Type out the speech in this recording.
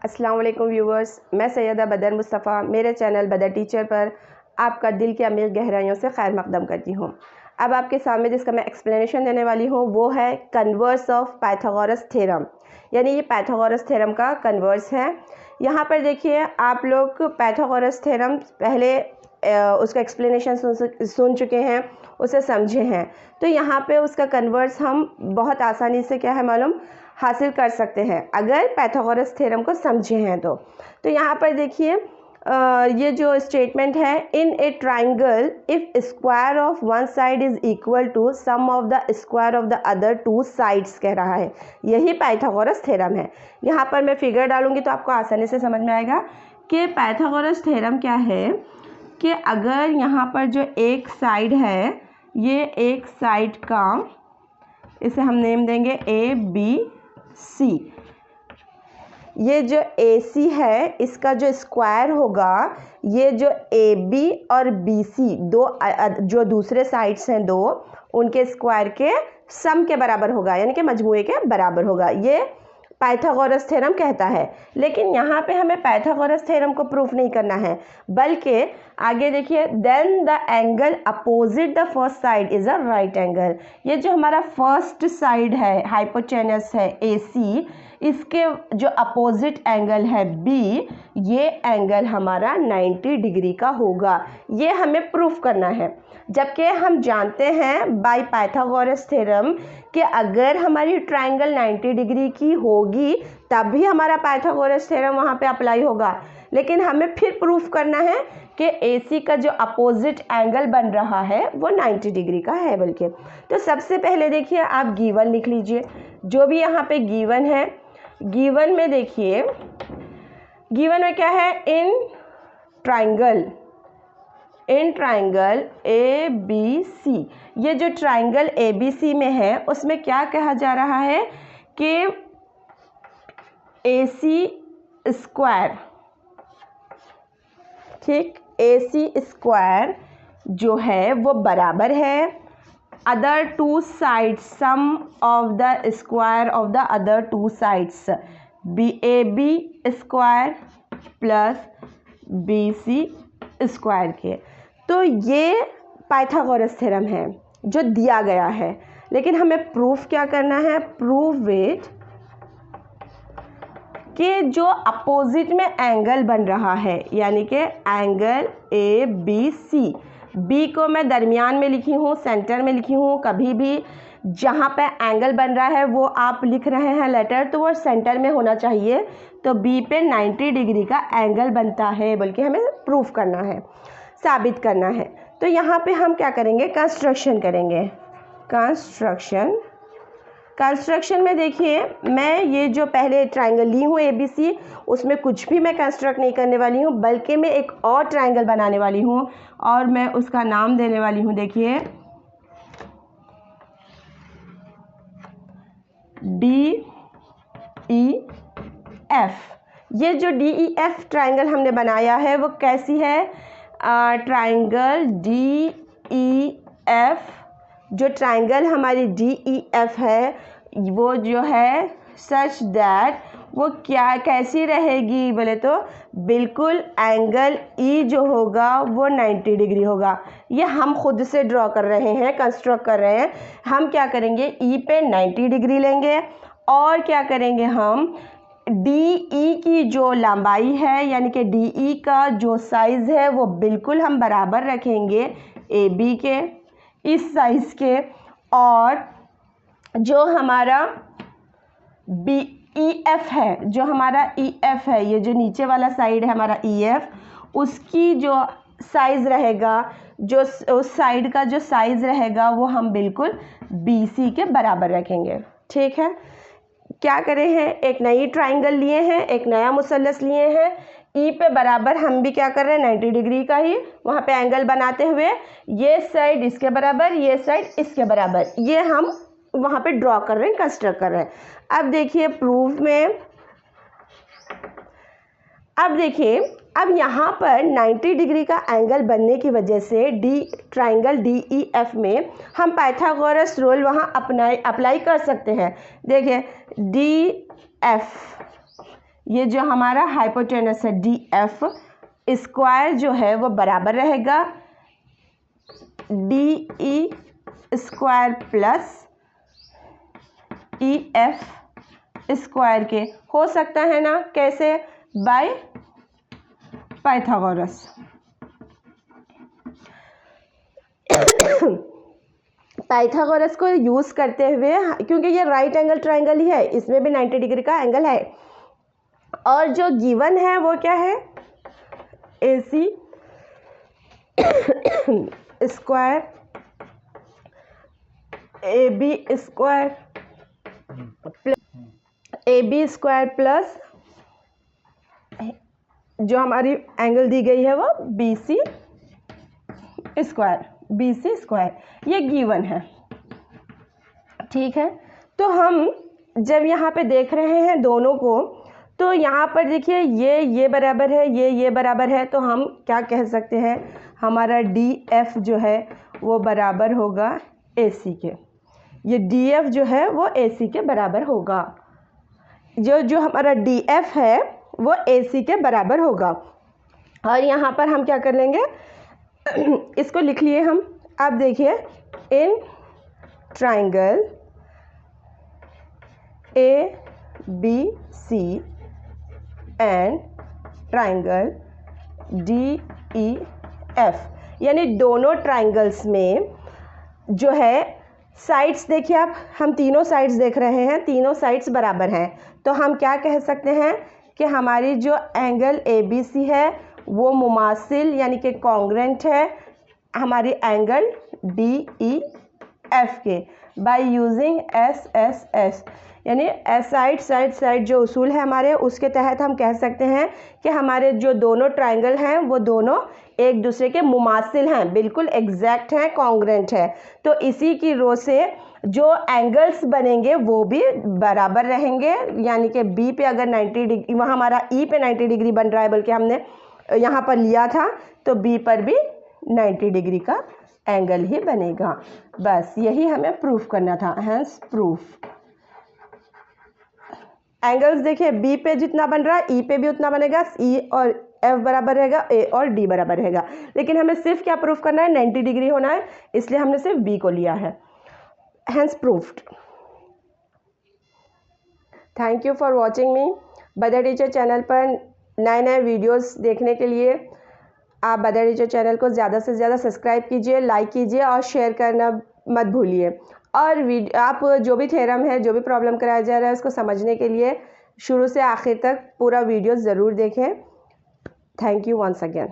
अस्सलाम वालेकुम व्यूवर्स, मैं सैयदा बदर मुस्तफ़ा मेरे चैनल बदर टीचर पर आपका दिल की अमीर गहराइयों से खैर मकदम करती हूँ। अब आपके सामने जिसका मैं एक्सप्लेनेशन देने वाली हूँ वो है कन्वर्स ऑफ पाइथागोरस थ्योरम, यानी ये पाइथागोरस थ्योरम का कन्वर्स है। यहाँ पर देखिए आप लोग पाइथागोरस थ्योरम पहले उसका एक्सप्लेनेशन सुन चुके हैं, उसे समझे हैं, तो यहाँ पे उसका कन्वर्स हम बहुत आसानी से क्या है मालूम हासिल कर सकते हैं अगर पाइथागोरस थ्योरम को समझे हैं तो यहाँ पर देखिए ये जो स्टेटमेंट है, in a triangle if square of one side is equal to sum of the square of the other two sides कह रहा है। यही पाइथागोरस थ्योरम है। यहाँ पर मैं फिगर डालूंगी तो आपको आसानी से समझ में आएगा कि पाइथागोरस थ्योरम क्या है कि अगर यहाँ पर जो एक साइड है, ये एक साइड का, इसे हम नेम देंगे ए बी सी, ये जो ए सी है इसका जो स्क्वायर होगा, ये जो ए बी और बी सी दो जो दूसरे साइड्स हैं दो, उनके स्क्वायर के सम के बराबर होगा, यानी कि मजमूए के बराबर होगा। ये पाइथागोरस थ्योरम कहता है। लेकिन यहाँ पे हमें पाइथागोरस थ्योरम को प्रूफ नहीं करना है, बल्कि आगे देखिए, then the angle opposite the first side is a right angle. ये जो हमारा फर्स्ट साइड है, हाइपोटेनस है ए सी, इसके जो अपोजिट एंगल है बी, ये एंगल हमारा 90 डिग्री का होगा। ये हमें प्रूफ करना है। जबकि हम जानते हैं बाय पाइथागोरस थ्योरम कि अगर हमारी ट्राइंगल 90 डिग्री की होगी तब भी हमारा पाइथागोरस थ्योरम वहाँ पे अप्लाई होगा। लेकिन हमें फिर प्रूफ करना है कि AC का जो अपोजिट एंगल बन रहा है वो 90 डिग्री का है। बल्कि तो सबसे पहले देखिए आप गिवन लिख लीजिए, जो भी यहाँ पे गिवन है। गिवन में देखिए, गिवन में क्या है, इन ट्राइंगल ए बी सी, ये जो ट्राइंगल ए बी सी में है उसमें क्या कहा जा रहा है कि ए सी स्क्वायर, ठीक, ए सी स्क्वायर जो है वो बराबर है other two sides, sum of the square of the other two sides, B A B square plus B C square के। तो ये पाइथागोरस थ्योरम है जो दिया गया है। लेकिन हमें प्रूफ क्या करना है, प्रूव इट कि जो अपोजिट में एंगल बन रहा है, यानी कि angle A B C, B को मैं दरमियान में लिखी हूँ, सेंटर में लिखी हूँ। कभी भी जहाँ पे एंगल बन रहा है वो आप लिख रहे हैं लेटर, तो वो सेंटर में होना चाहिए। तो बी पे 90 डिग्री का एंगल बनता है, बल्कि हमें प्रूफ करना है, साबित करना है। तो यहाँ पे हम क्या करेंगे, कंस्ट्रक्शन करेंगे। कंस्ट्रक्शन में देखिए, मैं ये जो पहले ट्राइंगल ली हूँ ABC, उसमें कुछ भी मैं कंस्ट्रक्ट नहीं करने वाली हूँ, बल्कि मैं एक और ट्राइंगल बनाने वाली हूँ और मैं उसका नाम देने वाली हूँ, देखिए DEF। ये जो DEF ट्राइंगल हमने बनाया है वो कैसी है, ट्राइंगल DEF, जो ट्राइंगल हमारी DEF है वो जो है सच दैट वो क्या कैसी रहेगी बोले तो बिल्कुल एंगल E जो होगा वो 90 डिग्री होगा। ये हम खुद से ड्रॉ कर रहे हैं, कंस्ट्रक्ट कर रहे हैं। हम क्या करेंगे, E पे 90 डिग्री लेंगे और क्या करेंगे, हम DE की जो लंबाई है, यानी कि DE का जो साइज़ है वो बिल्कुल हम बराबर रखेंगे AB के, इस साइज़ के, और जो हमारा EF है, जो हमारा EF है, ये जो नीचे वाला साइड है हमारा EF, उसकी जो साइज़ रहेगा, जो उस साइड का जो साइज़ रहेगा वो हम बिल्कुल BC के बराबर रखेंगे। ठीक है, क्या करे हैं, एक नई ट्राइंगल लिए हैं, एक नया मुसल्लस लिए हैं, E पे बराबर हम भी क्या कर रहे हैं 90 डिग्री का ही वहाँ पे एंगल बनाते हुए, ये साइड इसके बराबर, ये साइड इसके बराबर, ये हम वहाँ पे ड्रॉ कर रहे हैं, कंस्ट्रक्ट कर रहे हैं। अब देखिए प्रूफ में, अब देखिए, अब यहाँ पर 90 डिग्री का एंगल बनने की वजह से ट्राइंगल DEF में हम पाइथागोरस रूल वहाँ अप्लाई कर सकते हैं। देखिए DF, ये जो हमारा हाइपोटेनस है डी एफ स्क्वायर जो है वो बराबर रहेगा D E square plus E F square के। हो सकता है ना, कैसे? By Pythagoras. पाइथागोरस को यूज़ करते हुए, क्योंकि ये राइट एंगल ट्राइंगल ही है, इसमें भी 90 डिग्री का एंगल है, और जो गिवन है वो क्या है? A C square A B square plus जो हमारी एंगल दी गई है वो बी सी स्क्वायर, ये गिवन है। ठीक है, तो हम जब यहाँ पे देख रहे हैं दोनों को, तो यहाँ पर देखिए ये बराबर है, ये बराबर है, तो हम क्या कह सकते हैं? हमारा डी एफ जो है वो बराबर होगा ए सी के। ये डी एफ जो है वो ए सी के बराबर होगा। जो हमारा डी एफ है वो ए सी के बराबर होगा। और यहाँ पर हम क्या कर लेंगे? इसको लिख लिए हम। अब देखिए, इन triangle A B C and triangle D E F, यानी दोनों ट्राइंगल्स में जो है साइड्स, देखिए आप, हम तीनों साइड्स देख रहे हैं, तीनों साइड्स बराबर हैं, तो हम क्या कह सकते हैं कि हमारी जो एंगल ए बी सी है वो मुमासिल यानी कि कॉन्ग्रेंट है हमारी एंगल डी ई एफ के, by using S S S, यानी साइड जो उसूल है हमारे, उसके तहत हम कह सकते हैं कि हमारे जो दोनों ट्राइंगल हैं वो दोनों एक दूसरे के मुमासिल हैं, बिल्कुल एग्जैक्ट हैं, कॉन्ग्रेंट है। तो इसी की रो से जो एंगल्स बनेंगे वो भी बराबर रहेंगे, यानी कि बी पे अगर 90 डिग्री, वहाँ हमारा ई पे 90 डिग्री बन रहा है, बल्कि हमने यहाँ पर लिया था, तो बी पर भी 90 डिग्री का एंगल ही बनेगा। बस यही हमें प्रूफ करना था, हैंस प्रूफ। एंगल्स देखिए, बी पे जितना बन रहा है ई पे भी उतना बनेगा, ई और एफ बराबर रहेगा, ए और डी बराबर रहेगा, लेकिन हमें सिर्फ क्या प्रूफ करना है? 90 डिग्री होना है, इसलिए हमने सिर्फ बी को लिया है, hence proved. Thank you for watching me. बदर टीचर चैनल पर नए वीडियोस देखने के लिए आप बदर टीचर चैनल को ज़्यादा से ज़्यादा सब्सक्राइब कीजिए, लाइक कीजिए और शेयर करना मत भूलिए। और आप जो भी थ्योरम है, जो भी प्रॉब्लम कराया जा रहा है, उसको समझने के लिए शुरू से आखिर तक पूरा वीडियो ज़रूर देखें। Thank you once again.